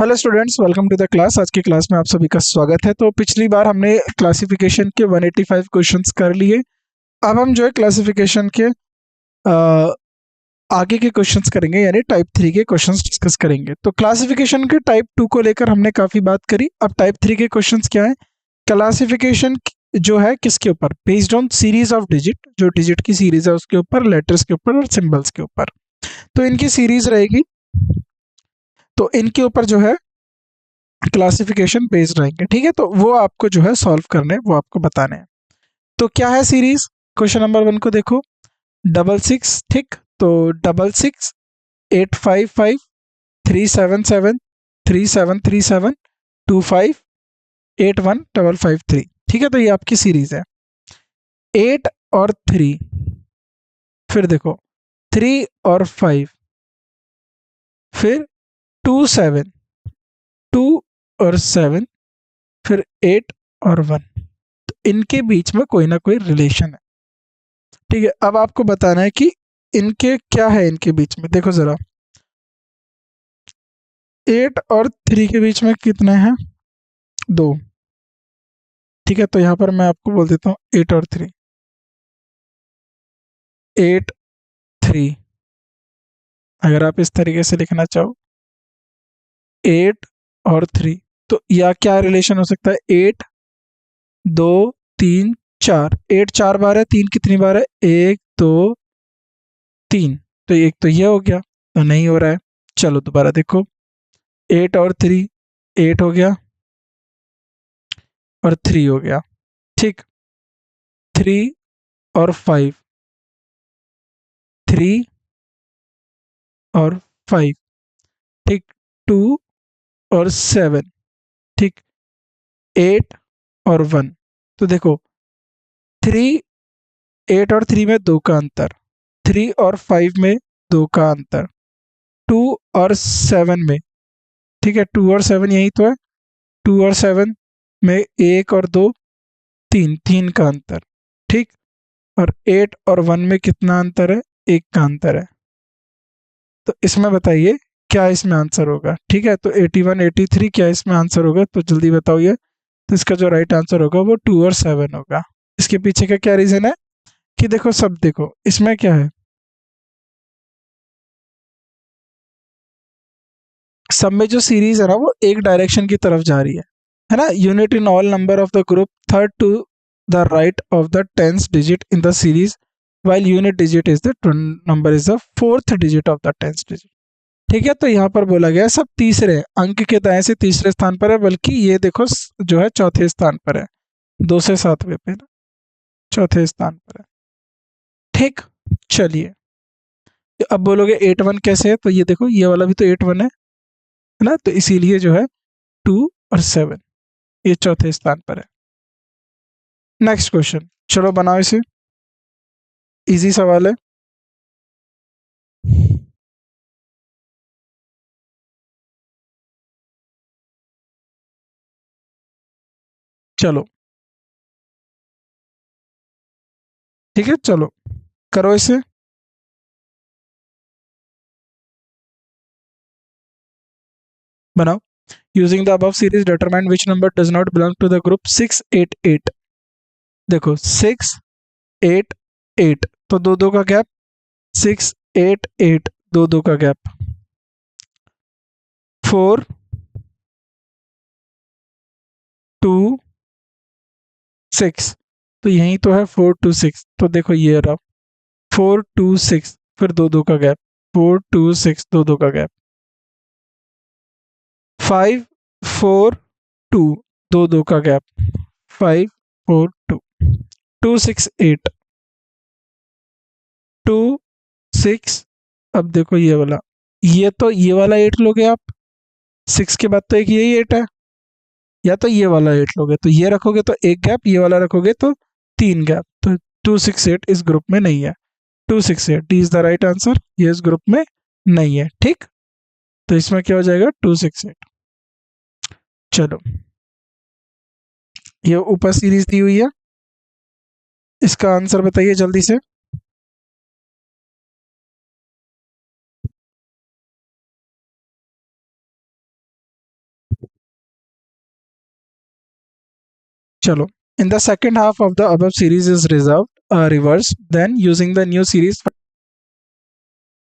Hello students, welcome to the class. आज की class में आप सभी का स्वागत है। तो पिछली बार हमने क्लासिफिकेशन के 185 क्वेश्चंस कर लिए। अब हम जो है क्लासिफिकेशन के आगे के क्वेश्चंस करेंगे, यानी टाइप 3 के क्वेश्चंस डिस्कस करेंगे। तो क्लासिफिकेशन के टाइप 2 को लेकर हमने काफ़ी बात करी। अब टाइप 3 के क्वेश्चंस क्या है? क्लासिफिकेशन जो है किसके ऊपर? Based on series of digit, जो डिजिट की सीरीज है उसके ऊपर, लेटर्स के ऊपर और सिंबल्स के ऊपर। तो इनकी सीरीज रहेगी, तो इनके ऊपर जो है क्लासिफिकेशन बेस्ड रहेंगे। ठीक है, तो वो आपको जो है सॉल्व करने, वो आपको बताने हैं। तो क्या है सीरीज? क्वेश्चन नंबर 1 को देखो, 66। ठीक, तो 66, 855, 377, 3737, 25, 81 553। ठीक है, तो ये आपकी सीरीज है। 8 और 3, फिर देखो 3 और 5, फिर 2 7, 2 और 7, फिर 8 और 1। तो इनके बीच में कोई ना कोई रिलेशन है। ठीक है, अब आपको बताना है कि इनके क्या है, इनके बीच में। देखो जरा, 8 और 3 के बीच में कितने हैं? 2। ठीक है, तो यहाँ पर मैं आपको बोल देता हूँ 8 और 3, 8 3। अगर आप इस तरीके से लिखना चाहो 8 और 3, तो या क्या रिलेशन हो सकता है? 8 2 3 4, 8 4 बार है, 3 कितनी बार है? 1 2 3। तो एक तो ये हो गया, तो नहीं हो रहा है। चलो दोबारा देखो, 8 और 3, 8 हो गया और 3 हो गया। ठीक, 3 और 5, 3 और 5। ठीक, 2 और 7। ठीक, 8 और 1। तो देखो 3, 8 और 3 में 2 का अंतर, 3 और 5 में 2 का अंतर, 2 और 7 में। ठीक है, 2 और 7 यही तो है। 2 और 7 में 1 और 2, 3, 3 का अंतर। ठीक, और 8 और 1 में कितना अंतर है? 1 का अंतर है। तो इसमें बताइए क्या इसमें आंसर होगा? ठीक है, तो 81 83 क्या इसमें आंसर होगा? तो जल्दी बताओ ये। तो इसका जो राइट आंसर होगा वो 2 और 7 होगा। इसके पीछे का क्या रीजन है? कि देखो, सब देखो इसमें क्या है, सब में जो सीरीज है ना वो एक डायरेक्शन की तरफ जा रही है ना? Unit in all number of the group third to the right of the tenth digit in the series, while unit digit is the number is the fourth digit of the tenth digit। ठीक है, तो यहाँ पर बोला गया है सब तीसरे अंक के दाएं से तीसरे स्थान पर है, बल्कि ये देखो जो है चौथे स्थान पर है, 2 से 7वें पे ना, चौथे स्थान पर है। ठीक, चलिए, अब बोलोगे 8 1 कैसे है? तो ये देखो, ये वाला भी तो 8 1 है ना? तो इसीलिए जो है 2 और 7 ये चौथे स्थान पर है। नेक्स्ट क्वेश्चन, चलो बनाओ इसे, इजी सवाल है। चलो ठीक है, चलो करो इसे। बनाओ। Using the above series determine which number does not belong to the group 6 8 8। देखो 6 8 8, तो दो दो का गैप, 6 8 8, दो दो का गैप, 4 2 6, तो यही तो है 4 2 6। तो देखो ये रहा 4 2 6, फिर दो दो का गैप, 4 2 6, दो दो का गैप, 5 4 2, दो दो का गैप, 5 4 2, 2 6 8, 2 6। अब देखो ये वाला, ये तो ये वाला 8 लोगे आप, 6 के बाद तो एक यही 8 है, या तो ये वाला 8 लोगे, तो ये रखोगे तो एक गैप, ये वाला रखोगे तो 3 गैप। तो 268 इस ग्रुप में नहीं है। 268 D is the right answer, ये इस ग्रुप में नहीं है। ठीक, तो इसमें क्या हो जाएगा? 268। चलो, ये ऊपर सीरीज दी हुई है, इसका आंसर बताइए जल्दी से। चलो, in the second half of the above series is reserve reverse then using the new series.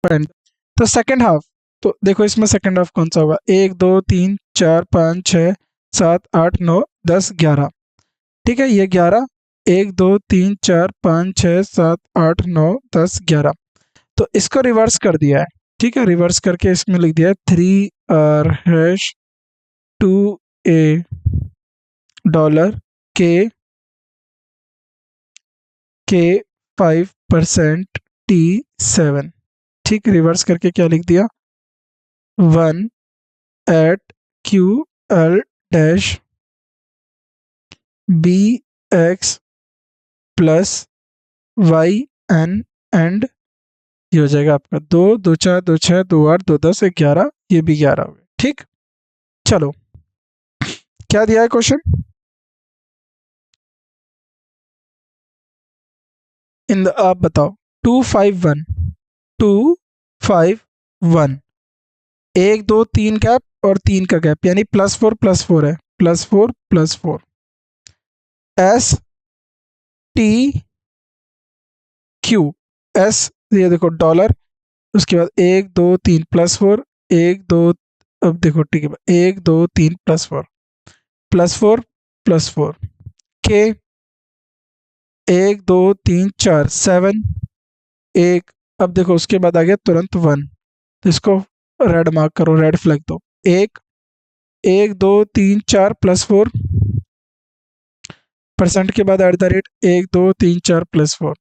तो सेकेंड हाफ, तो देखो इसमें सेकेंड हाफ कौन सा होगा, 1 2 3 4 5 6 7 8 9 10 11। ठीक है, ये 11, 1 2 3 4 5 6 7 8 9 10 11। तो इसको रिवर्स कर दिया है। ठीक है, रिवर्स करके इसमें लिख दिया है 3 $2 के 5% T7। ठीक, रिवर्स करके क्या लिख दिया, 1 at QL-BX plus YN and ये हो जाएगा आपका 2 2 4 2 6 2 8 2 10 11, ये भी 11 हो गए। ठीक, चलो क्या दिया है क्वेश्चन, इन द आप बताओ 2 5 1 1 2 3 गैप और 3 का गैप यानी +4 है, +4 STQ S, ये देखो डॉलर, उसके बाद 1 2 3 +4 1 2, अब देखो ठीक है 1 2 3 +4 के 1 2 3 4 7 1, अब देखो उसके बाद आ गया तुरंत 1, तो इसको रेड मार्क करो, रेड फ्लैग दो। 1 1 2 3 4 +4 परसेंट के बाद @1 2 3 4 +4।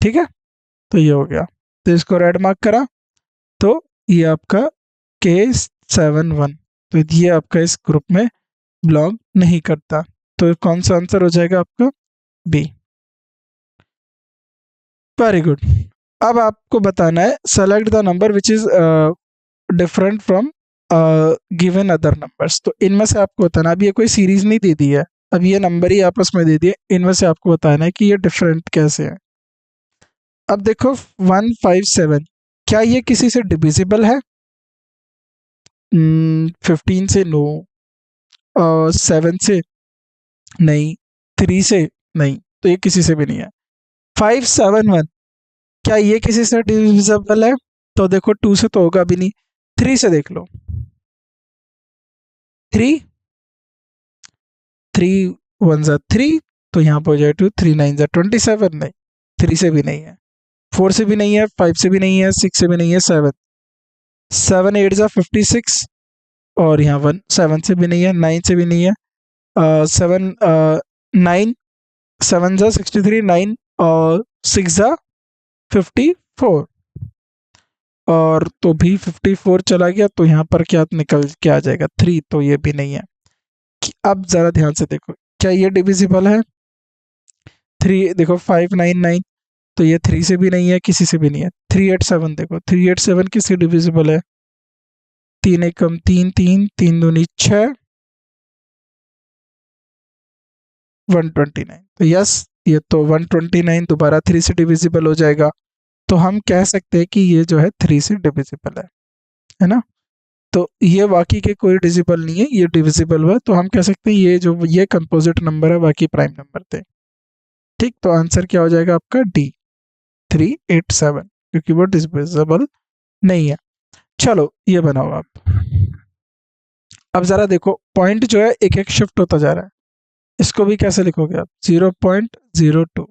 ठीक है, तो ये हो गया, तो इसको रेड मार्क करा, तो ये आपका K71, तो ये आपका इस ग्रुप में बिलोंग नहीं करता, तो कौन सा आंसर हो जाएगा आपका, बी। Very good. अब आपको बताना है select the number which is different from given other numbers. तो इनमें से आपको बताना, अब ये कोई सीरीज नहीं दे दी है, अब ये नंबर ही आपस में दे दिए, इनमें से आपको बताना है कि ये डिफरेंट कैसे है। अब देखो 157, क्या ये किसी से डिविजिबल है, 15 से नो, 7 से नहीं, 3 से नहीं, तो ये किसी से भी नहीं है। 571, क्या ये किसी से डिविजिबल है, तो देखो 2 से तो होगा भी नहीं, 3 से देख लो, 3 3 1 3, तो यहाँ पर हो जाए 2 3 9 27, नहीं 3 से भी नहीं है, 4 से भी नहीं है, 5 से भी नहीं है, 6 से भी नहीं है, 7 8 56, और यहाँ 1 7 से भी नहीं है, 9 से भी नहीं है, 7 9 7 63, 9 और 6 54, और तो भी 54 चला गया, तो यहाँ पर क्या निकल के आ जाएगा 3, तो ये भी नहीं है। अब ज़रा ध्यान से देखो, क्या ये डिविजिबल है, 3 देखो 599, तो ये 3 से भी नहीं है, किसी से भी नहीं है। 387 देखो, 387 किससे डिविजिबल है, 3 एकम 3 3 3 दूनी 6, 129, तो यस ये तो 129 दोबारा 3 से डिविजिबल हो जाएगा, तो हम कह सकते हैं कि ये जो है 3 से डिविजिबल है ना। तो ये बाकी के कोई डिविजिबल नहीं है, ये डिविजिबल हुआ, तो हम कह सकते हैं ये जो ये कंपोजिट नंबर है, बाकी प्राइम नंबर थे। ठीक, तो आंसर क्या हो जाएगा आपका, डी 387, क्योंकि वो डिविजिबल नहीं है। चलो ये बनाओ आप। अब जरा देखो पॉइंट जो है एक एक शिफ्ट होता जा रहा है, इसको भी कैसे लिखोगे आप, 0.02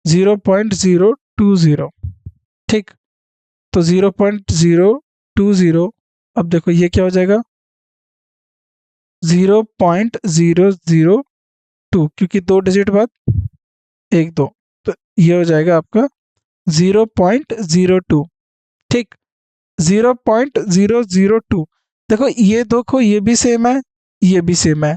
0.020। ठीक, तो 0.020, अब देखो ये क्या हो जाएगा 0.002, क्योंकि 2 डिजिट बाद 1 2, तो ये हो जाएगा आपका 0.02। ठीक, 0.002, देखो ये भी सेम है, ये भी सेम है।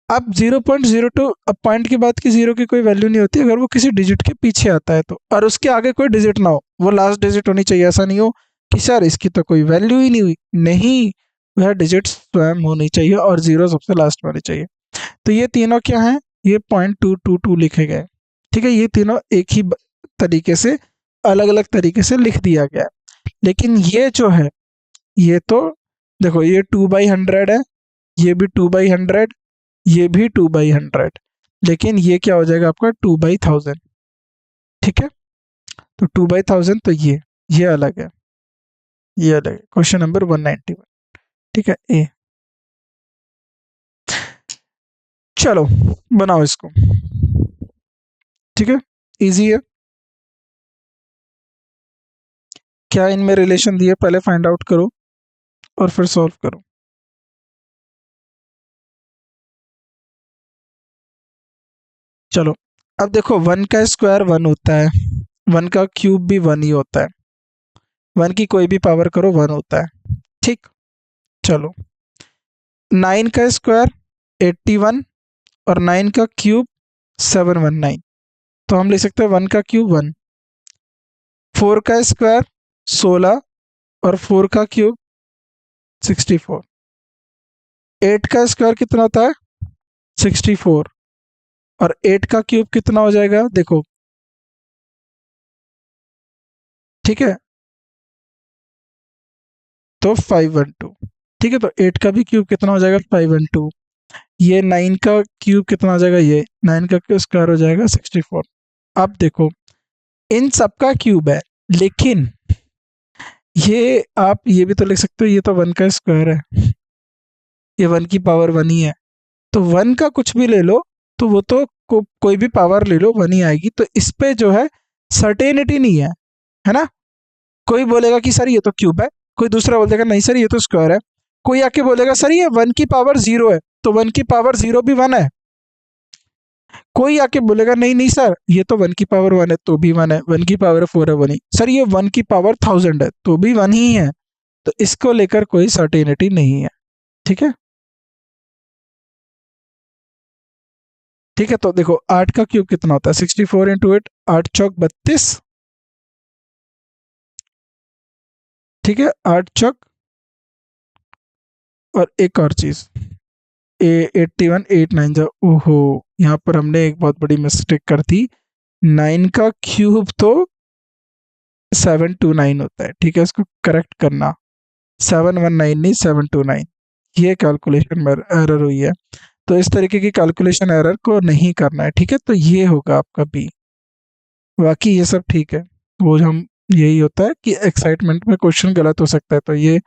अब 0.02, अब पॉइंट के बाद की 0 की कोई वैल्यू नहीं होती अगर वो किसी डिजिट के पीछे आता है तो, और उसके आगे कोई डिजिट ना हो, वो लास्ट डिजिट होनी चाहिए, ऐसा नहीं हो कि सर इसकी तो कोई वैल्यू ही नहीं हुई, नहीं, वह डिजिट स्वयं होनी चाहिए और 0 सबसे लास्ट में होनी चाहिए। तो ये तीनों क्या हैं, ये 0.222 लिखे गए। ठीक है, ये तीनों एक ही तरीके से अलग अलग तरीके से लिख दिया गया है, लेकिन ये जो है ये तो देखो ये 2/100 है, ये भी 2/100, ये भी 2/100, लेकिन ये क्या हो जाएगा आपका 2/1000, ठीक है। तो 2/1000 तो ये अलग है, ये अलग है। क्वेश्चन नंबर 191, ठीक है ए। चलो बनाओ इसको, ठीक है, इजी है। क्या इनमें रिलेशन दिए पहले फाइंड आउट करो और फिर सॉल्व करो। चलो अब देखो, 1 का स्क्वायर 1 होता है, 1 का क्यूब भी 1 ही होता है, 1 की कोई भी पावर करो 1 होता है, ठीक। चलो 9 का स्क्वायर 81 और 9 का क्यूब 719, तो हम लिख सकते हैं 1 का क्यूब 1। 4 का स्क्वायर 16 और 4 का क्यूब 64। 8 का स्क्वायर कितना होता है 64, और 8 का क्यूब कितना हो जाएगा देखो, ठीक है, तो 512, ठीक है। तो 8 का भी क्यूब कितना हो जाएगा 512। ये 9 का क्यूब कितना हो जाएगा, ये 9 का स्क्वायर हो जाएगा 64। अब देखो इन सब का क्यूब है, लेकिन ये आप ये भी तो लिख सकते हो, ये तो 1 का स्क्वायर है, ये 1 की पावर 1 ही है। तो 1 का कुछ भी ले लो, तो वो तो कोई भी पावर ले लो 1 ही आएगी। तो इस पे जो है सर्टेनिटी नहीं है ना। कोई बोलेगा कि सर ये तो क्यूब है, कोई दूसरा बोल देगा नहीं सर ये तो स्क्वायर है, कोई आके बोलेगा सर ये 1 की पावर 0 है, तो 1 की पावर 0 भी 1 है। कोई आके बोलेगा नहीं नहीं सर ये तो 1 की पावर 1 है, तो भी 1 है। 1 की पावर 4 है 1 ही। सर ये 1 की पावर 1000 है, तो भी 1 ही है। तो इसको लेकर कोई सर्टेनिटी नहीं है, ठीक है। ठीक है, तो देखो 8 का क्यूब कितना होता है 64 इंटू 8, 8 चौक 32, ठीक है, 8 चौक। और एक और चीज, 81 8 9 जा, ओहो यहाँ पर हमने एक बहुत बड़ी मिस्टेक कर दी। 9 का क्यूब तो 729 होता है, ठीक है, इसको करेक्ट करना। 719 नहीं 729, ये कैलकुलेशन में एरर हुई है। तो इस तरीके की कैलकुलेशन एरर को नहीं करना है, ठीक है। तो ये होगा आपका बी, बाकी ये सब ठीक है। वो हम यही होता है कि एक्साइटमेंट में क्वेश्चन गलत हो सकता है, तो ये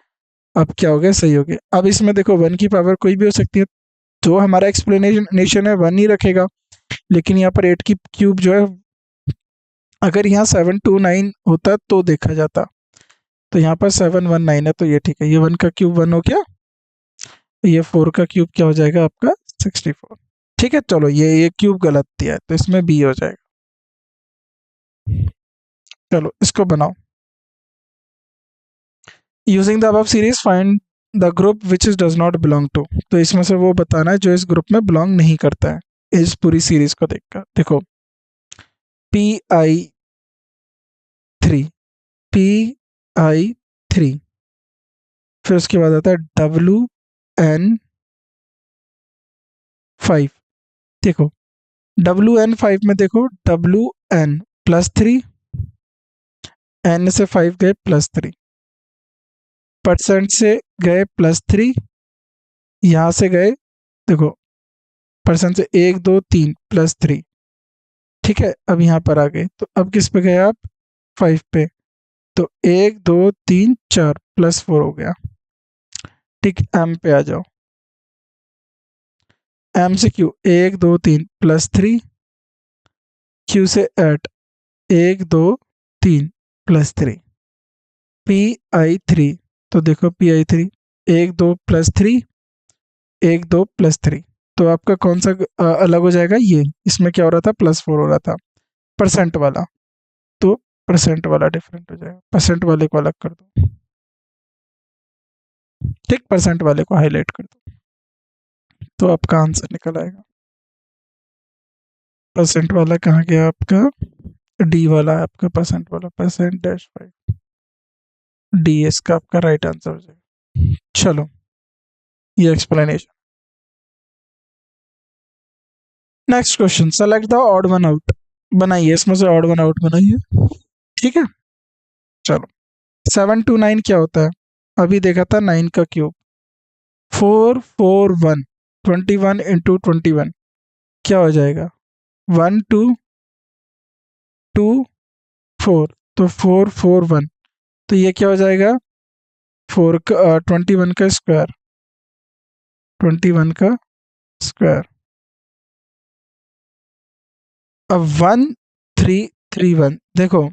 अब क्या हो गया सही हो गया। अब इसमें देखो 1 की पावर कोई भी हो सकती है, जो हमारा एक्सप्लेनेशन है 1 ही रखेगा, लेकिन यहाँ पर 8 की क्यूब जो है, अगर यहाँ 729 होता तो देखा जाता, तो यहाँ पर 719 है, तो ये ठीक है। ये 1 का क्यूब 1 हो गया, ये 4 का क्यूब क्या हो जाएगा आपका 64, ठीक है। चलो ये क्यूब गलत दिया है, तो इसमें बी हो जाएगा। चलो इसको बनाओ। Using the above series find the group which is does not belong to, तो इसमें से वो बताना है जो इस ग्रुप में बिलोंग नहीं करता है। इस पूरी सीरीज को देखकर देखो, Pi3, Pi3, फिर उसके बाद आता है WN5। देखो WN5 में देखो WN+3, N से 5 गए +3, परसेंट से गए +3, यहाँ से गए देखो परसेंट से 1 2 3 +3, ठीक है। अब यहाँ पर आ गए, तो अब किस पे गए आप 5 पे, तो 1 2 3 4 +4 हो गया, ठीक। M पे आ जाओ, M से Q 1 2 3 +3, Q से 8 1 2 3 +3, Pi3, तो देखो Pi3 1 2 +3 1 2 +3, तो आपका कौन सा अलग हो जाएगा, ये इसमें क्या हो रहा था +4 हो रहा था परसेंट वाला, तो परसेंट वाला डिफरेंट हो जाएगा, परसेंट वाले को अलग कर दो, ठीक, परसेंट वाले को हाईलाइट कर दो, तो आपका आंसर निकल आएगा। परसेंट वाला कहाँ गया आपका, डी वाला है आपका परसेंट वाला, %5, डी इसका आपका राइट आंसर हो जाएगा। चलो ये explanation. Next question, select the odd one out, बनाइए इसमें से ऑड वन आउट बनाइए, ठीक है। चलो 729 क्या होता है, अभी देखा था 9 का क्यूब, 4 4 1 21 इंटू 21, क्या हो जाएगा 1 2 2 4, तो 4 4 1, तो ये क्या हो जाएगा 21 का स्क्वायर, 21 का स्क्वायर। अब 1 3 3 1, देखो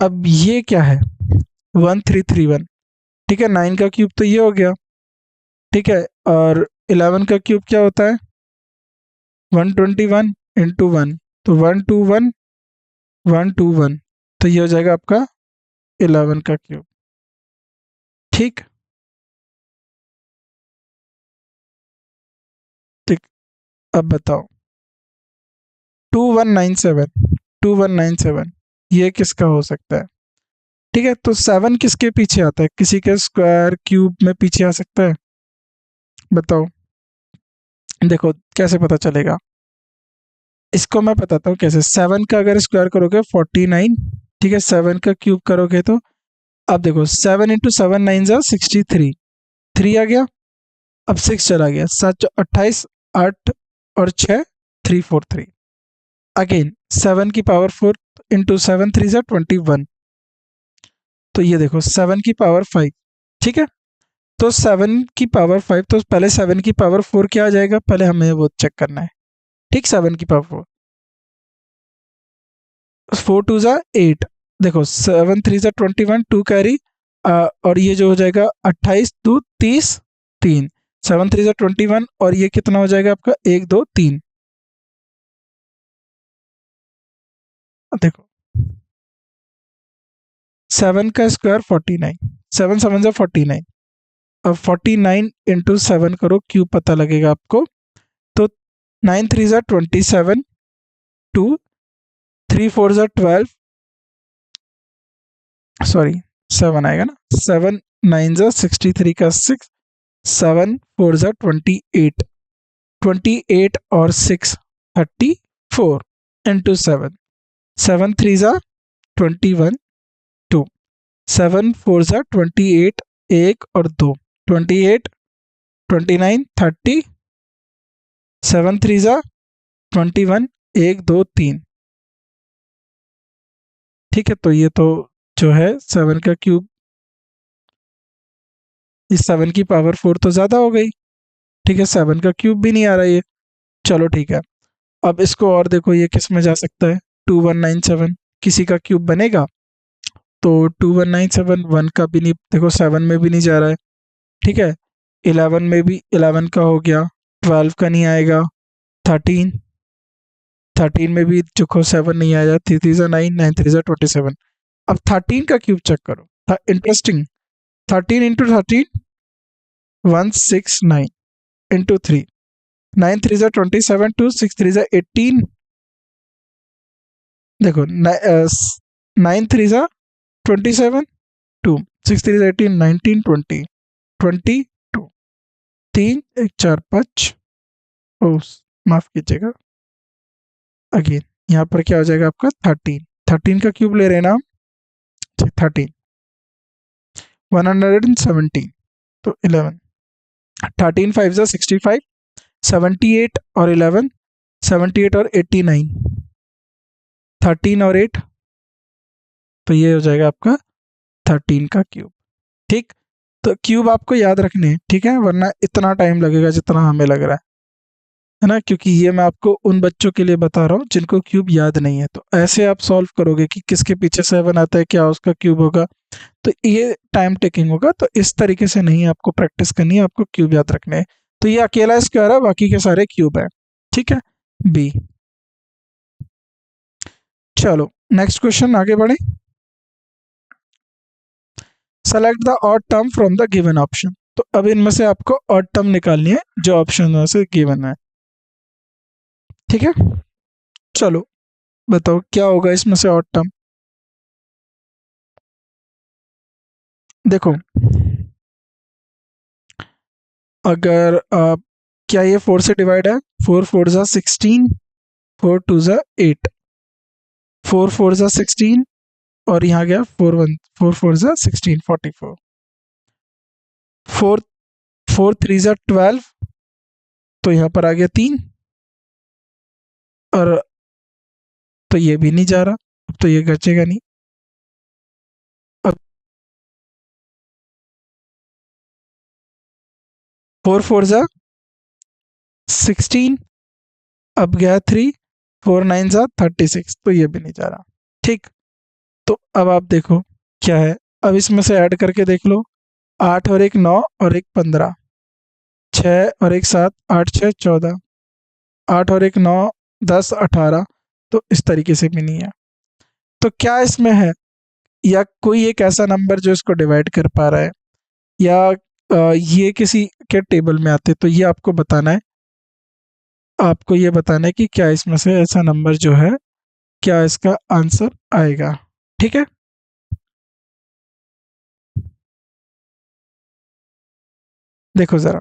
अब ये क्या है 1 3 3 1, ठीक है। 9 का क्यूब तो ये हो गया, ठीक है। और 11 का क्यूब क्या होता है 121 इंटू 1, तो 121 121, तो ये हो जाएगा आपका 11 का क्यूब, ठीक। ठीक, अब बताओ 2197, 2197 ये किसका हो सकता है, ठीक है। तो 7 किसके पीछे आता है, किसी के स्क्वायर क्यूब में पीछे आ सकता है, बताओ। देखो कैसे पता चलेगा, इसको मैं बताता हूँ कैसे। 7 का अगर स्क्वायर करोगे 49, ठीक है। 7 का क्यूब करोगे तो अब देखो 7 इंटू 7 9 जा 63, 3 आ गया, अब 6 चला गया, 7 28, 8 और 6 343, अगेन 7 की पावर 4 इंटू 7 3 जा 21, तो ये देखो 7 की पावर 5, ठीक है। तो 7 की पावर 5, तो पहले 7 की पावर 4 क्या आ जाएगा, पहले हमें वो चेक करना है, ठीक। 7 की पावर 4 2 जा 8, देखो 7 3 जा 21, 2 कैरी, और ये जो हो जाएगा 28 2 30 3, 7 3 जा 21, और ये कितना हो जाएगा आपका 1 2 3, देखो 7 का स्क्वायर 49, 7 7 जा 49, अब 49 इंटू 7 करो, क्यूब पता लगेगा आपको, तो 9 3 जा 27, 2 3 4 जा 12, सॉरी 7 आएगा ना, 7 9 जा 63 का 6, 7 4 जा 28, 28 और 6 34 इंटू 7, 7 3 जा 21, 2 7 4 जा 28, 1 और 2 28 29 30, 7 3 जा 21, 1 2 3, ठीक है। तो ये तो जो है 7 का क्यूब, इस 7 की पावर 4 तो ज़्यादा हो गई, ठीक है। 7 का क्यूब भी नहीं आ रहा ये, चलो ठीक है। अब इसको और देखो ये किस में जा सकता है, 2197 किसी का क्यूब बनेगा, तो 2197 1 का भी नहीं, देखो 7 में भी नहीं जा रहा है, ठीक है। 11 में भी 11 का हो गया, 12 का नहीं आएगा, 13 13 में भी देखो 7 नहीं आया, 3 3 जा 9, 9 3 जा 27, अब 13 का क्यूब चेक करो, इंटरेस्टिंग। 13 इंटू 13 169 इंटू 3, 9 3 जा 27, 2 6 3 जा 18, देखो 9 3 जा 27, 2 6 3 जा 18, 19 20 22, 3 1 4 5, ओ माफ कीजिएगा, अगेन यहाँ पर क्या हो जाएगा आपका 13, 13 का क्यूब ले रहे हैं ना हम, 13 117, तो 11, 13 5 जा 65, 78 और 11 78 और 89, 13 और 8, तो ये हो जाएगा आपका 13 का क्यूब, ठीक। तो क्यूब आपको याद रखने हैं, ठीक है, वरना इतना टाइम लगेगा जितना हमें लग रहा है ना, क्योंकि ये मैं आपको उन बच्चों के लिए बता रहा हूँ जिनको क्यूब याद नहीं है। तो ऐसे आप सॉल्व करोगे कि किसके पीछे 7 आता है, क्या उसका क्यूब होगा, तो ये टाइम टेकिंग होगा। तो इस तरीके से नहीं आपको प्रैक्टिस करनी है, आपको क्यूब याद रखने हैं। तो ये अकेला स्क्वायर है, बाकी के सारे क्यूब है, ठीक है। बी, चलो नेक्स्ट क्वेश्चन आगे बढ़े। Select the odd term from the given option, तो अब इनमें से आपको ऑड टर्म निकालनी है जो ऑप्शन में से गिवन है, ठीक है। चलो बताओ क्या होगा इसमें से ऑड टर्म, देखो अगर क्या ये 4 से डिवाइड है, 4 4 जा 16, 4 2 जा 8, 4 4 जा 16, और यहाँ गया 4 1 4 4 जा 16 44, 4 4 3 ज़ा 12, तो यहाँ पर आ गया 3, और तो ये भी नहीं जा रहा, अब तो ये बचेगा नहीं। अब 4 4 ज़ा 16, अब गया 3, 4 9 ज़ा 36, तो ये भी नहीं जा रहा। ठीक, तो अब आप देखो क्या है, अब इसमें से ऐड करके देख लो, 8 और एक 9 और एक 15, 6 और एक 7, 8 6 14, 8 और एक 9 10 18, तो इस तरीके से भी नहीं है। तो क्या इसमें है, या कोई एक ऐसा नंबर जो इसको डिवाइड कर पा रहा है, या ये किसी के टेबल में आते, तो ये आपको बताना है। आपको ये बताना है कि क्या इसमें से ऐसा नंबर जो है, क्या इसका आंसर आएगा। ठीक है, देखो ज़रा,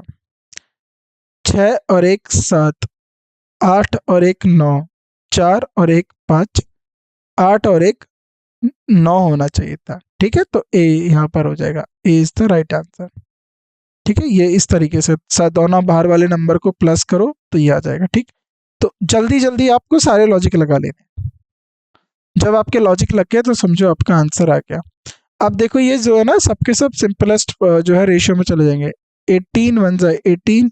6 और एक 7, 8 और एक 9, 4 और एक 5, 8 और एक 9 होना चाहिए था। ठीक है, तो ए यहाँ पर हो जाएगा, ए इज द राइट आंसर। ठीक है, ये इस तरीके से दोनों बाहर वाले नंबर को प्लस करो तो ये आ जाएगा। ठीक, तो जल्दी जल्दी आपको सारे लॉजिक लगा लेने, जब आपके लॉजिक लग गए तो समझो आपका आंसर आ गया। अब देखो ये जो है ना, सबके सब सिंपलेस्ट जो है रेशियो में चले जाएंगे। 18 1 ज़ा 18,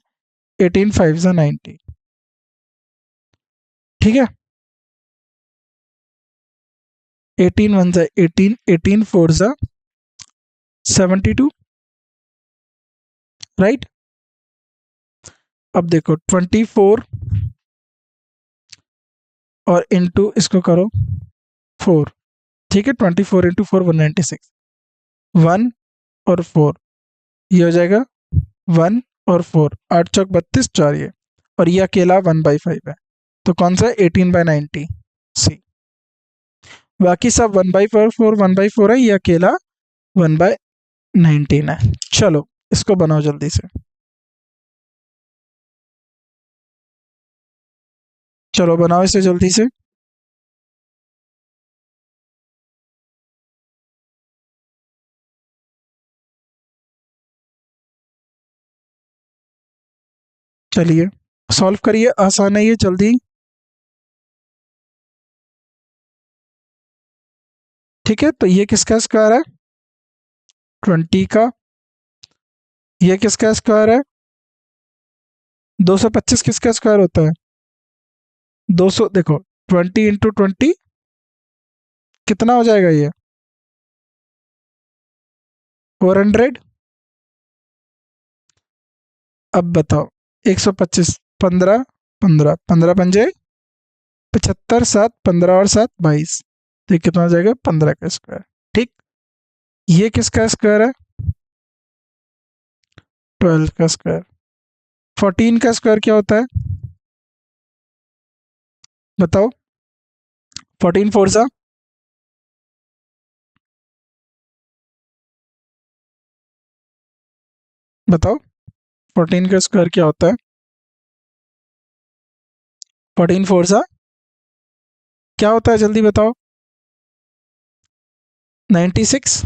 18 5 ज़ा 90। ठीक है, 18 1 ज़ा 18, 18 4 ज़ा 72, राइट। अब देखो 24 और इंटू इसको करो 4। ठीक है, 24 इंटू 4 196, 1 और 4, ये हो जाएगा 1 और 4, 8 चौक 32, 4 ये, और ये अकेला 1/5 है, तो कौन सा 18/90 सी। बाकी सब 1/4 1/4 है, ये अकेला 1/19 है। चलो इसको बनाओ जल्दी से, चलो बनाओ इसे जल्दी से। चलिए सॉल्व करिए, आसान है ये, जल्दी। ठीक है, तो ये किसका स्क्वायर है, 20 का। ये किसका स्क्वायर है, 225 किसका स्क्वायर होता है, 200। देखो 20 इंटू 20 कितना हो जाएगा ये, 400। अब बताओ 125, 15 15 15 पंजे 75, 7 15 और 7 22, तो ये कितना हो जाएगा, 15 का स्क्वायर। ठीक, ये किसका स्क्वायर है, 12 का स्क्वायर। 14 का स्क्वायर क्या होता है, बताओ, 14 4 सा, बताओ 14 का स्क्वायर क्या होता है, 14 4 सा क्या होता है, जल्दी बताओ, 96।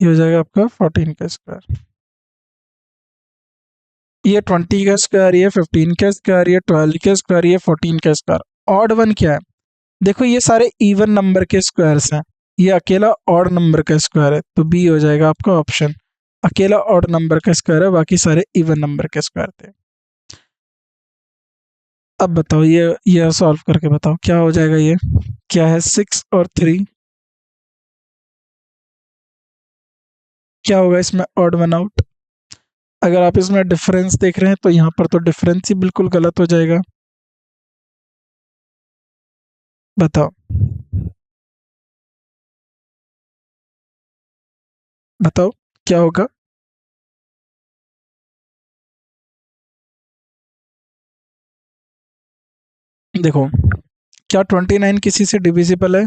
ये हो जाएगा आपका 14 का स्क्वायर। ये 20 का स्क्वायर, ये 15 का स्क्वायर, ये 12 का स्क्वायर, ये 14 का स्क्वायर। ऑड वन क्या है, देखो ये सारे इवन नंबर के स्क्वायर्स हैं, ये अकेला ऑड नंबर का स्क्वायर है, तो बी हो जाएगा आपका ऑप्शन। अकेला ऑड नंबर का स्क्वायर है, बाकी सारे इवन नंबर के स्क्वायर थे। अब बताओ ये सॉल्व करके बताओ क्या हो जाएगा, ये क्या है, 6 और 3, क्या होगा इसमें, ऑड वन आउट। अगर आप इसमें डिफरेंस देख रहे हैं तो यहाँ पर तो डिफरेंस ही बिल्कुल गलत हो जाएगा। बताओ बताओ क्या होगा, देखो क्या 29 किसी से डिविजिबल है,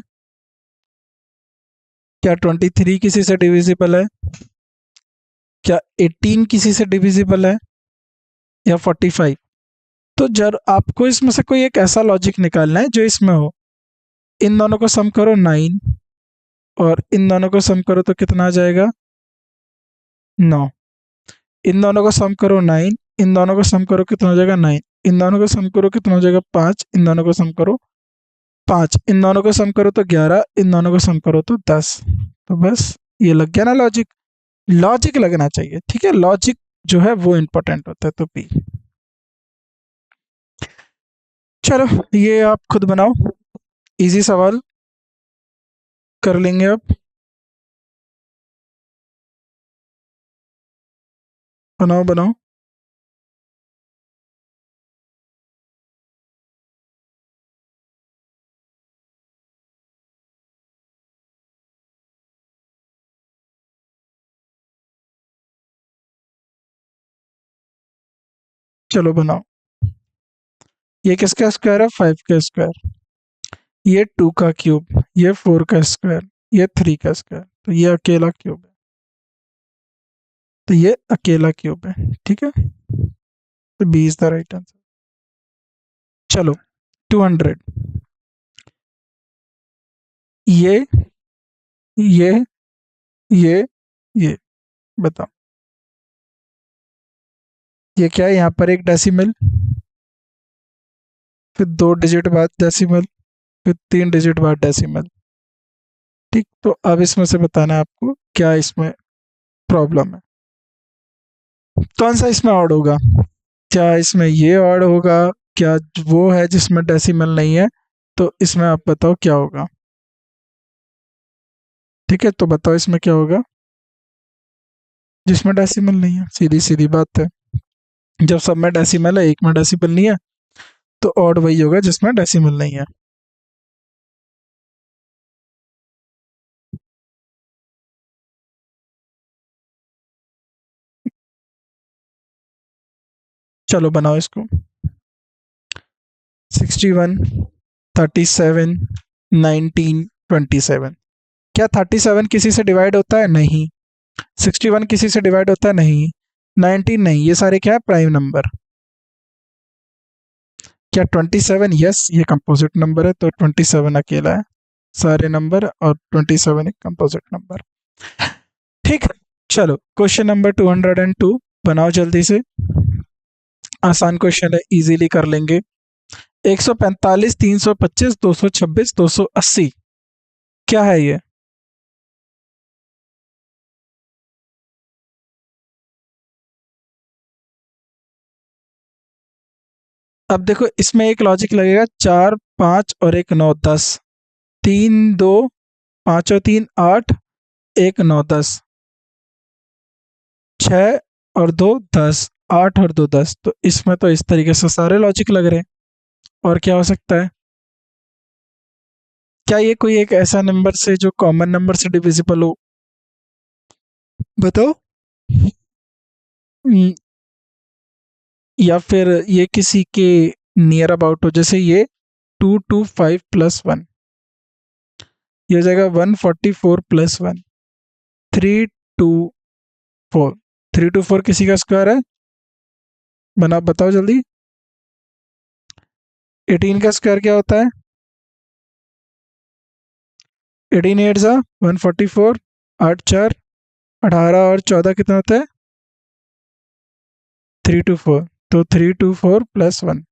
क्या 23 किसी से डिविजिबल है, क्या 18 किसी से डिविजिबल है, या 45। तो जब आपको इसमें से कोई एक ऐसा लॉजिक निकालना है जो इसमें हो, इन दोनों को सम करो 9 और इन दोनों को सम करो तो कितना आ जाएगा 9। इन दोनों को सम करो 9, इन दोनों को सम करो कितना हो जाएगा 9, इन दोनों को सम करो कितना हो जाएगा 5, इन दोनों को सम करो 5, इन दोनों को सम करो तो 11, इन दोनों को सम करो तो 10। तो बस ये लग गया ना लॉजिक। लॉजिक लगना चाहिए, ठीक है, लॉजिक जो है वो इंपॉर्टेंट होता है। तो पी। चलो ये आप खुद बनाओ, इजी सवाल कर लेंगे आप। बनाओ बनाओ। चलो बनाओ। ये किसका स्क्वायर है 5 का स्क्वायर, ये 2 का क्यूब, ये 4 का स्क्वायर, ये 3 का स्क्वायर, तो ये अकेला क्यूब है, तो ये अकेला क्यूब है, ठीक है। तो B is the right answer. चलो 200, ये ये ये ये बताओ ये क्या है, यहाँ पर एक डेसिमल, फिर 2 डिजिट बाद डेसिमल, फिर 3 डिजिट बाद डेसिमल, ठीक। तो अब इसमें से बताना है आपको क्या इसमें प्रॉब्लम है, कौन सा इसमें ऑड होगा, क्या इसमें ये ऑड होगा, क्या वो है जिसमें डेसिमल नहीं है। तो इसमें आप बताओ क्या होगा, ठीक है। तो बताओ इसमें क्या होगा जिसमें डेसिमल नहीं है, सीधी सीधी बात है। जब सब में डेसिमल है, एक में डेसिमल नहीं है, तो ऑड वही होगा जिसमें डेसिमल नहीं है। चलो बनाओ इसको। 61, 37, 19, 27। क्या 37 किसी से डिवाइड होता है, नहीं। 61 किसी से डिवाइड होता है, नहीं। 19 नहीं, ये सारे क्या है प्राइम नंबर। क्या 27, यस ये कंपोजिट नंबर है, तो 27 अकेला है सारे नंबर, और 27 एक कंपोजिट नंबर, ठीक। चलो क्वेश्चन नंबर 202 बनाओ जल्दी से। आसान क्वेश्चन है, इजीली कर लेंगे। 145, 325, 226, 280, क्या है ये। अब देखो इसमें एक लॉजिक लगेगा, 4, 5 और एक 9, 10, 3, 2, 5 और 3, 8, 1, 9, 10, 6 और 2, 10, 8 और 2, 10। तो इसमें तो इस तरीके से सारे लॉजिक लग रहे हैं। और क्या हो सकता है, क्या ये कोई एक ऐसा नंबर से जो कॉमन नंबर से डिविजिबल हो, बताओ। हम्म, या फिर ये किसी के नियर अबाउट हो, जैसे ये 225 प्लस 1, ये हो जाएगा 144 प्लस 1, 324। 324 किसी का स्क्वायर है, बना बताओ जल्दी। 18 का स्क्वायर क्या होता है, 18 एट ज़ा 144, 8 4, 18 और 14 कितना होता है 324, तो 324 प्लस 1,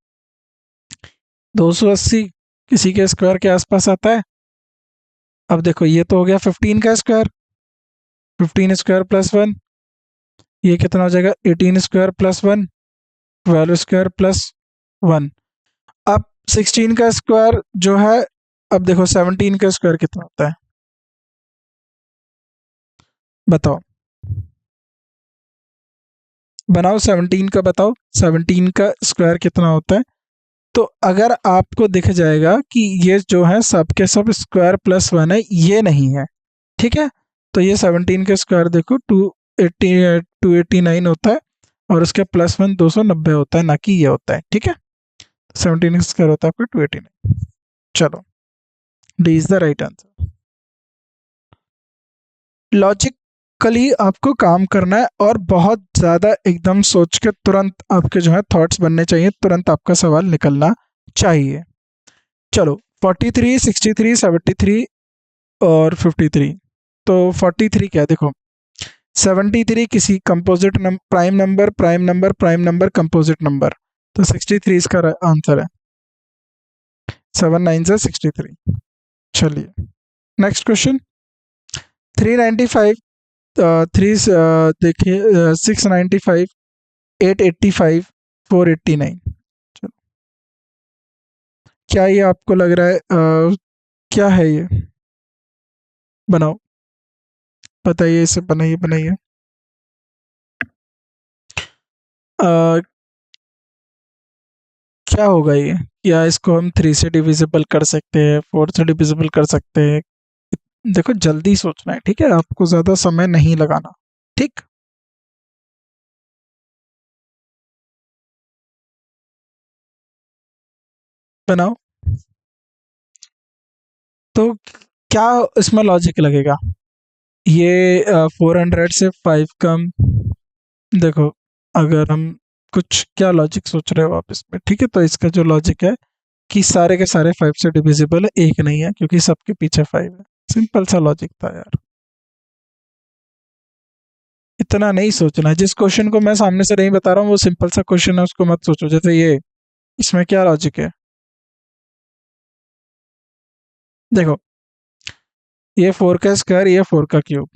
280 किसी के स्क्वायर के आसपास आता है। अब देखो ये तो हो गया 15 का स्क्वायर, 15 स्क्वायर प्लस 1, ये कितना हो जाएगा 18 स्क्वायर प्लस 1, 12 स्क्वायर प्लस 1। अब 16 का स्क्वायर जो है, अब देखो 17 का स्क्वायर कितना होता है, बताओ। बनाओ 17 का, बताओ 17 का स्क्वायर कितना होता है। तो अगर आपको दिख जाएगा कि ये जो है सब के सब स्क्वायर प्लस 1 है, ये नहीं है, ठीक है। तो ये 17 का स्क्वायर देखो 289 होता है, और उसके प्लस 1 290 होता है, ना कि ये होता है, ठीक है। 17 का स्क्वायर होता है आपका 289। चलो D is the right answer. Logically आपको काम करना है, और बहुत ज़्यादा एकदम सोच के तुरंत आपके जो है थॉट्स बनने चाहिए, तुरंत आपका सवाल निकलना चाहिए। चलो 43, 63, 73, और 53। तो 43 क्या है देखो, 73 किसी composite prime number prime number prime number composite number, तो 63 इसका आंसर है। 7 9 से 63। चलिए नेक्स्ट क्वेश्चन। 395 थ्री देखिए 695 885 489। चलो, क्या ये आपको लग रहा है क्या है ये, बनाओ, बताइए, इसे बनाइए बनाइए। अ, क्या होगा ये, क्या इसको हम 3 से डिविजिबल कर सकते हैं, 4 से डिविजिबल कर सकते हैं? देखो जल्दी सोचना है, ठीक है, आपको ज्यादा समय नहीं लगाना, ठीक। बनाओ। तो क्या इसमें लॉजिक लगेगा, ये 400 से 5 कम, देखो अगर हम कुछ, क्या लॉजिक सोच रहे हो आप इसमें, ठीक है, तो इसका जो लॉजिक है कि सारे के सारे 5 से डिविजिबल है, एक नहीं है क्योंकि सबके पीछे 5 है। सिंपल सा लॉजिक था यार, इतना नहीं सोचना है। जिस क्वेश्चन को मैं सामने से नहीं बता रहा हूँ वो सिंपल सा क्वेश्चन है, उसको मत सोचो। जैसे ये, इसमें क्या लॉजिक है, देखो ये 4 का स्क्वायर, ये 4 का क्यूब,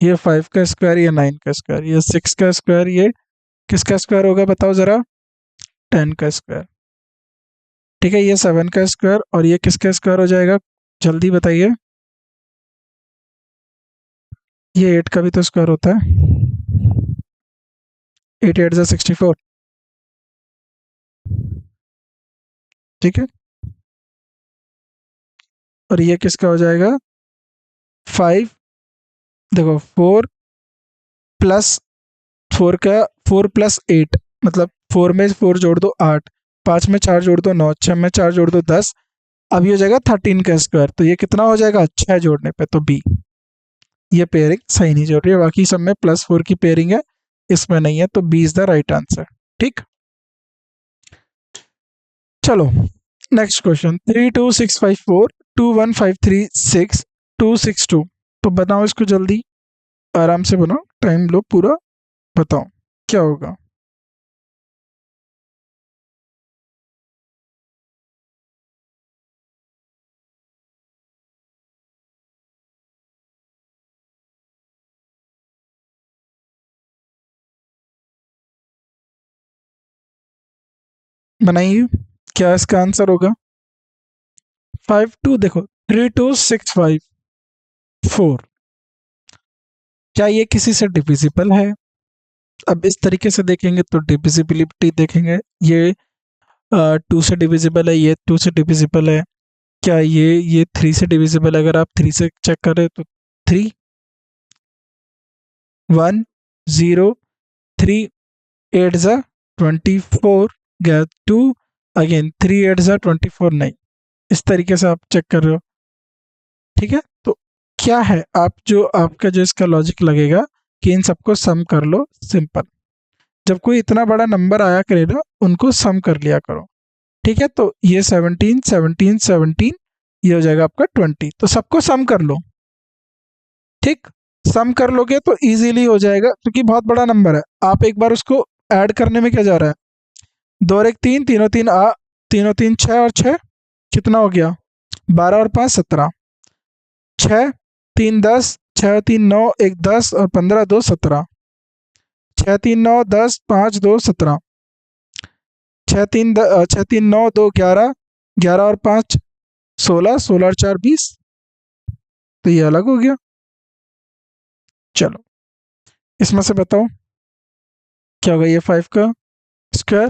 ये 5 का स्क्वायर, ये 9 का स्क्वायर, ये 6 का स्क्वायर, ये किसका स्क्वायर होगा बताओ जरा, 10 का स्क्वायर, ठीक है, ये 7 का स्क्वायर, और ये किसका स्क्वायर हो जाएगा, जल्दी बताइए। ये 8 का भी तो स्क्वायर होता है, 8 8 जा 64, ठीक है, और ये किसका हो जाएगा 5, देखो 4 प्लस 4 का, 4 प्लस 8, मतलब 4 में 4 जोड़ दो 8, 5 में 4 जोड़ दो 9, 6 में 4 जोड़ दो 10, अब ये हो जाएगा 13 का स्क्वायर, तो ये कितना हो जाएगा, अच्छा है जोड़ने पे, तो बी, ये पेयरिंग सही नहीं जोड़ रही है, बाकी सब में +4 की पेयरिंग है, इसमें नहीं है, तो B is the right answer, ठीक। चलो नेक्स्ट क्वेश्चन, 32654 21536 262, तो बताओ इसको जल्दी, आराम से बनाओ, टाइम लो पूरा, बताओ क्या होगा। बनाइए, क्या इसका आंसर होगा, 52, देखो 32654, क्या ये किसी से डिविजिबल है? अब इस तरीके से देखेंगे तो डिविजिबिलिटी देखेंगे, ये 2 से डिविजिबल है, ये 2 से डिविजिबल है, क्या ये 3 से डिविजिबल है? अगर आप 3 से चेक करें तो 3 1 0 3 8 जा 24 गया 2, अगेन 3 8 जा 24, नहीं, इस तरीके से आप चेक कर रहे हो, ठीक है। तो क्या है, आप जो आपका जो इसका लॉजिक लगेगा कि इन सबको सम कर लो, सिंपल, जब कोई इतना बड़ा नंबर आया करे ना उनको सम कर लिया करो, ठीक है। तो ये 17 17 17, ये हो जाएगा आपका 20, तो सबको सम कर लो, ठीक, सम कर लोगे तो इजीली हो जाएगा क्योंकि बहुत बड़ा नंबर है। आप एक बार उसको ऐड करने में क्या जा रहा है, 2 और 1 3, तीनों तीन आ, तीनों तीन 6 और 6 कितना हो गया, 12 और 5 17, 6 3 10, 6 3 9 1 10 और 15 2 17, 6 3 9 10 5 2 17, 6 3 9 2 11, 11 और 5 16, 16 और 4 20, तो ये अलग हो गया। चलो इसमें से बताओ क्या होगा, ये 5 का स्क्वायर,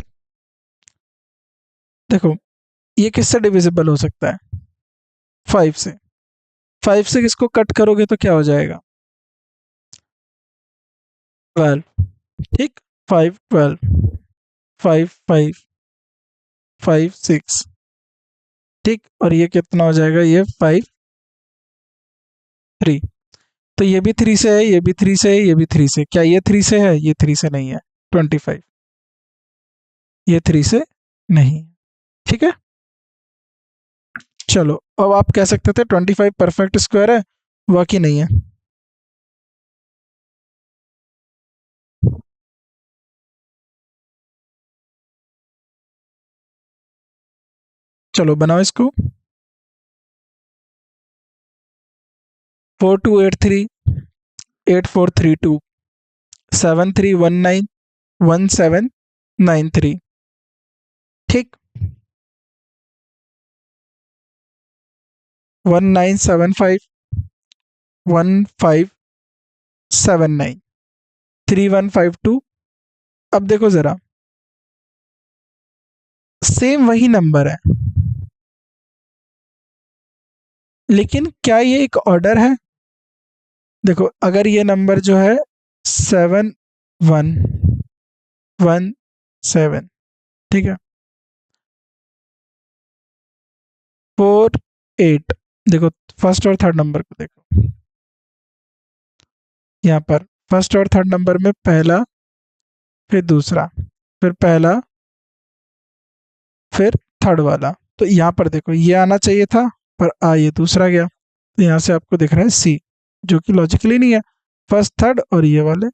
देखो ये किससे डिविजिबल हो सकता है, 5 से, 5 से किसको कट करोगे तो क्या हो जाएगा, 12, ठीक, 5 12, 5 5 5 6, ठीक, और ये कितना हो जाएगा, ये 5 3, तो ये भी 3 से है, ये भी 3 से है, ये भी 3 से, क्या ये 3 से है, ये 3 से नहीं है, 25, ये 3 से नहीं, ठीक है। चलो, अब आप कह सकते थे 25 परफेक्ट स्क्वायर है, वाकई नहीं है। चलो बनाओ इसको। 4283 8432 73191793। ठीक। 1975 1579 3152। अब देखो जरा, सेम वही नंबर है, लेकिन क्या ये एक ऑर्डर है? देखो, अगर ये नंबर जो है 7117, ठीक है, 48, देखो फर्स्ट और थर्ड नंबर को देखो, यहाँ पर फर्स्ट और थर्ड नंबर में पहला, फिर दूसरा, फिर पहला, फिर थर्ड वाला। तो यहाँ पर देखो, ये आना चाहिए था, पर ये दूसरा गया। तो यहाँ से आपको दिख रहा है सी, जो कि लॉजिकली नहीं है, फर्स्ट थर्ड और ये वाले।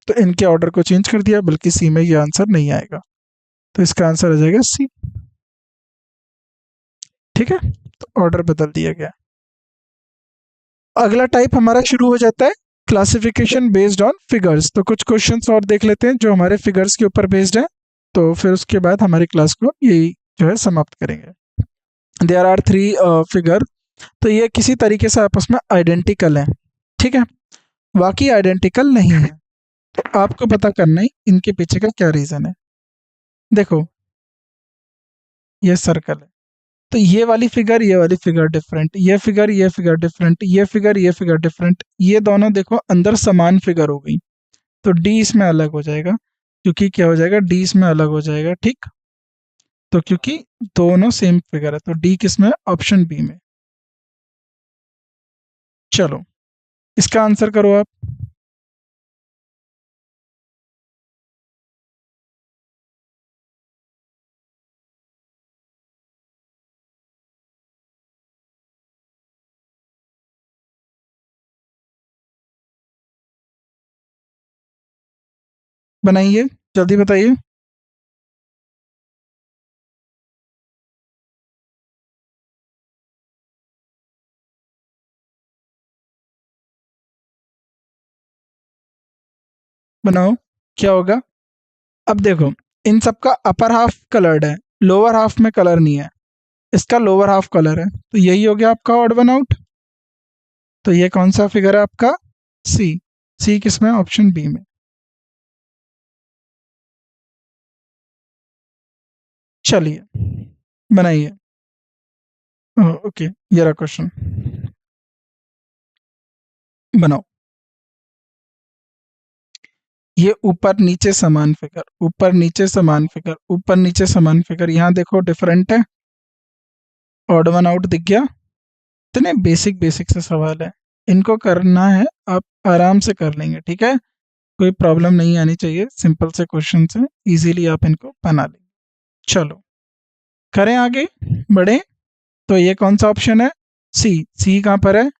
तो इनके ऑर्डर को चेंज कर दिया, बल्कि सी में ये आंसर नहीं आएगा। तो इसका आंसर आ जाएगा सी। ठीक है, तो ऑर्डर बदल दिया गया। अगला टाइप हमारा शुरू हो जाता है क्लासिफिकेशन बेस्ड ऑन फिगर्स। तो कुछ क्वेश्चंस और देख लेते हैं जो हमारे फिगर्स के ऊपर बेस्ड है, तो फिर उसके बाद हमारी क्लास को यही जो है समाप्त करेंगे। There are three figure. तो ये किसी तरीके से आपस में आइडेंटिकल है, ठीक है, बाकी आइडेंटिकल नहीं है। तो आपको पता करना है इनके पीछे का क्या रीज़न है। देखो, ये सर्कल है, तो ये वाली फिगर डिफरेंट, ये फिगर, ये फिगर डिफरेंट, ये फिगर, ये फिगर डिफरेंट, ये दोनों देखो अंदर समान फिगर हो गई। तो डी इसमें अलग हो जाएगा, क्योंकि क्या हो जाएगा, डी इसमें अलग हो जाएगा। ठीक, तो क्योंकि दोनों सेम फिगर है, तो डी किस में, ऑप्शन बी में। चलो, इसका आंसर करो आप। बनाइए, जल्दी बताइए। बनाओ, क्या होगा? अब देखो, इन सबका अपर हाफ कलर्ड है, लोअर हाफ में कलर नहीं है, इसका लोअर हाफ कलर है, तो यही हो गया आपका ऑड वन आउट। तो ये कौन सा फिगर है आपका? सी। सी किस में, ऑप्शन बी में। चलिए, बनाइए। ओके, ये रहा क्वेश्चन, बनाओ। ये ऊपर नीचे समान फिगर, ऊपर नीचे समान फिगर, ऊपर नीचे समान फिगर, यहाँ देखो डिफरेंट है, ऑड वन आउट दिख गया। इतने बेसिक बेसिक से सवाल है, इनको करना है, आप आराम से कर लेंगे, ठीक है, कोई प्रॉब्लम नहीं आनी चाहिए, सिंपल से क्वेश्चन है, इजीली आप इनको बना लेंगे। चलो, करें आगे, बढ़े। तो ये कौन सा ऑप्शन है? सी। सी कहाँ पर है?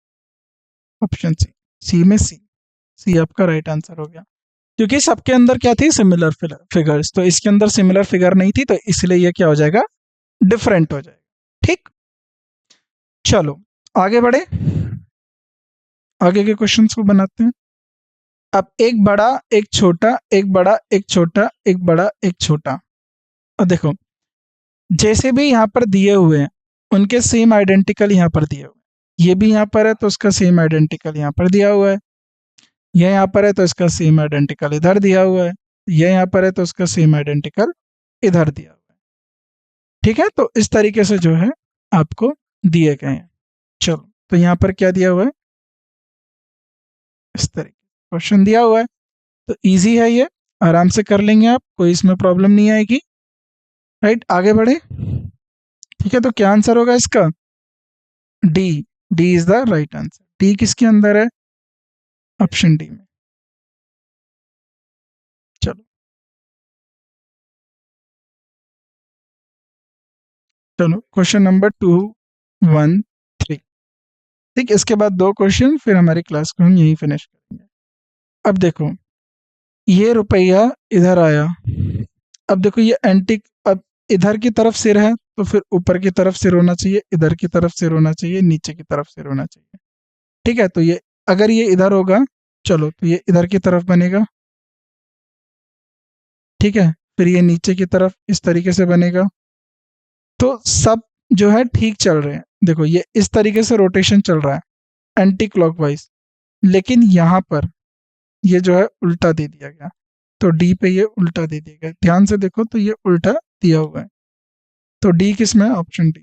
Option C. सी में सी। सी आपका राइट आंसर हो गया, क्योंकि सबके अंदर क्या थी, सिमिलर फिगर्स, तो इसके अंदर सिमिलर फिगर नहीं थी, तो इसलिए ये क्या हो जाएगा, डिफरेंट हो जाएगा। ठीक, चलो आगे बढ़े, आगे के क्वेश्चंस को बनाते हैं। अब एक बड़ा, एक छोटा, एक बड़ा, एक छोटा, एक बड़ा, एक छोटा। अब देखो, जैसे भी यहाँ पर दिए हुए हैं, उनके सेम आइडेंटिकल यहाँ पर दिए हुए हैं। ये भी यहाँ पर है, तो उसका सेम आइडेंटिकल यहाँ पर दिया हुआ है। ये यहाँ पर है, तो इसका सेम आइडेंटिकल इधर दिया हुआ है। ये यहाँ पर है, तो उसका सेम आइडेंटिकल इधर दिया हुआ है। ठीक है, तो इस तरीके से जो है आपको दिए गए हैं। चलो, तो यहाँ पर क्या दिया हुआ है, इस तरीके क्वेश्चन दिया हुआ है, तो इजी है ये, आराम से कर लेंगे आप, कोई इसमें प्रॉब्लम नहीं आएगी। राइट, आगे बढ़े। ठीक है, तो क्या आंसर होगा इसका? D. D is the right answer. D किसके अंदर है? ऑप्शन डी में। चलो, चलो क्वेश्चन नंबर 2 1 3। ठीक, इसके बाद 2 क्वेश्चन, फिर हमारी क्लास को हम यहीं फिनिश करेंगे। अब देखो, ये रुपया इधर आया, अब देखो ये एंटी, अब इधर की तरफ सिर है तो फिर ऊपर की तरफ सिर होना चाहिए, इधर की तरफ सिर होना चाहिए, नीचे की तरफ सिर होना चाहिए। ठीक है, तो ये अगर ये इधर होगा, चलो तो ये इधर की तरफ बनेगा। ठीक है, फिर ये नीचे की तरफ इस तरीके से बनेगा। तो सब जो है ठीक चल रहे हैं। देखो ये इस तरीके से रोटेशन चल रहा है एंटी क्लॉकवाइज, लेकिन यहाँ पर ये जो है उल्टा दे दिया गया, तो डी पे ये उल्टा दे दिया गया। ध्यान से देखो तो ये उल्टा दिया हुआ है, तो डी किस में? Option D.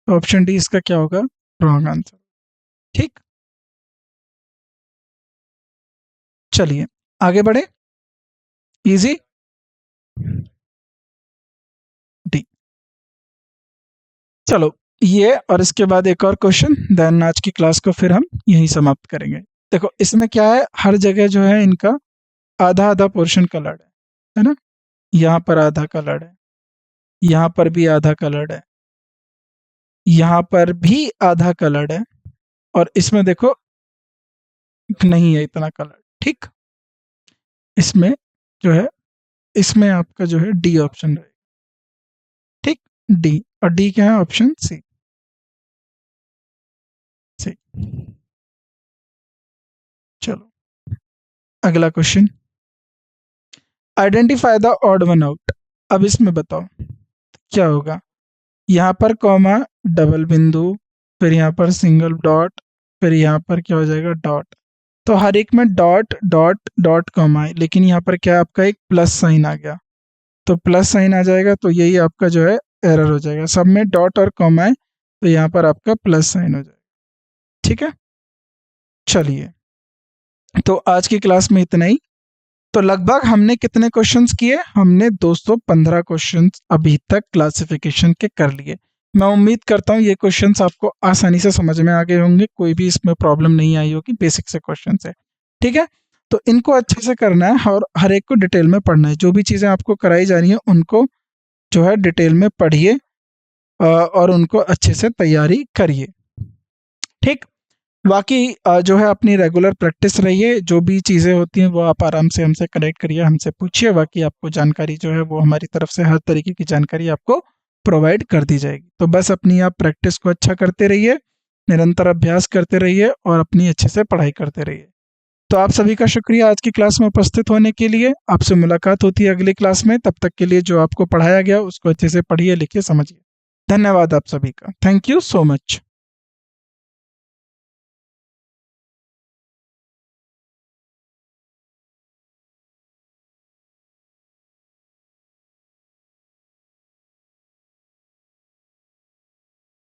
तो ऑप्शन डी इसका क्या होगा? Wrong answer. ठीक, चलिए आगे बढ़े। Easy, D. चलो ये और इसके बाद एक और क्वेश्चन, देन आज की क्लास को फिर हम यहीं समाप्त करेंगे। देखो इसमें क्या है, हर जगह जो है इनका आधा आधा पोर्शन कलर्ड है ना। यहाँ पर आधा कलर्ड है, यहाँ पर भी आधा कलर्ड है, यहाँ पर भी आधा कलर्ड है, और इसमें देखो नहीं है इतना कलर। ठीक, इसमें जो है, इसमें आपका जो है डी ऑप्शन रहेगा। ठीक, डी, और डी क्या है? Option C. सी। चलो अगला question, identify the odd one out. अब इसमें बताओ क्या होगा। यहाँ पर कॉमा, डबल बिंदु, फिर यहाँ पर सिंगल डॉट, फिर यहाँ पर क्या हो जाएगा? डॉट। तो हर एक में डॉट डॉट डॉट कॉमा है, लेकिन यहाँ पर क्या आपका एक प्लस साइन आ गया, तो प्लस साइन आ जाएगा, तो यही आपका जो है एरर हो जाएगा। सब में डॉट और कॉमा है, तो यहाँ पर आपका प्लस साइन हो जाएगा। ठीक है, चलिए तो आज की क्लास में इतना ही। तो लगभग हमने कितने क्वेश्चंस किए? हमने 215 क्वेश्चंस अभी तक क्लासिफिकेशन के कर लिए। मैं उम्मीद करता हूँ ये क्वेश्चंस आपको आसानी से समझ में आ गए होंगे, कोई भी इसमें प्रॉब्लम नहीं आई होगी, बेसिक से क्वेश्चन है। ठीक है, तो इनको अच्छे से करना है और हर एक को डिटेल में पढ़ना है। जो भी चीज़ें आपको कराई जा रही हैं उनको जो है डिटेल में पढ़िए और उनको अच्छे से तैयारी करिए। ठीक, बाकी जो है अपनी रेगुलर प्रैक्टिस रहिए, जो भी चीज़ें होती हैं वो आप आराम से हमसे कनेक्ट करिए, हमसे पूछिए। बाकी आपको जानकारी जो है वो हमारी तरफ से हर तरीके की जानकारी आपको प्रोवाइड कर दी जाएगी। तो बस अपनी आप प्रैक्टिस को अच्छा करते रहिए, निरंतर अभ्यास करते रहिए और अपनी अच्छे से पढ़ाई करते रहिए। तो आप सभी का शुक्रिया आज की क्लास में उपस्थित होने के लिए। आपसे मुलाकात होती है अगली क्लास में, तब तक के लिए जो आपको पढ़ाया गया उसको अच्छे से पढ़िए, लिखिए, समझिए। धन्यवाद आप सभी का। Thank you so much.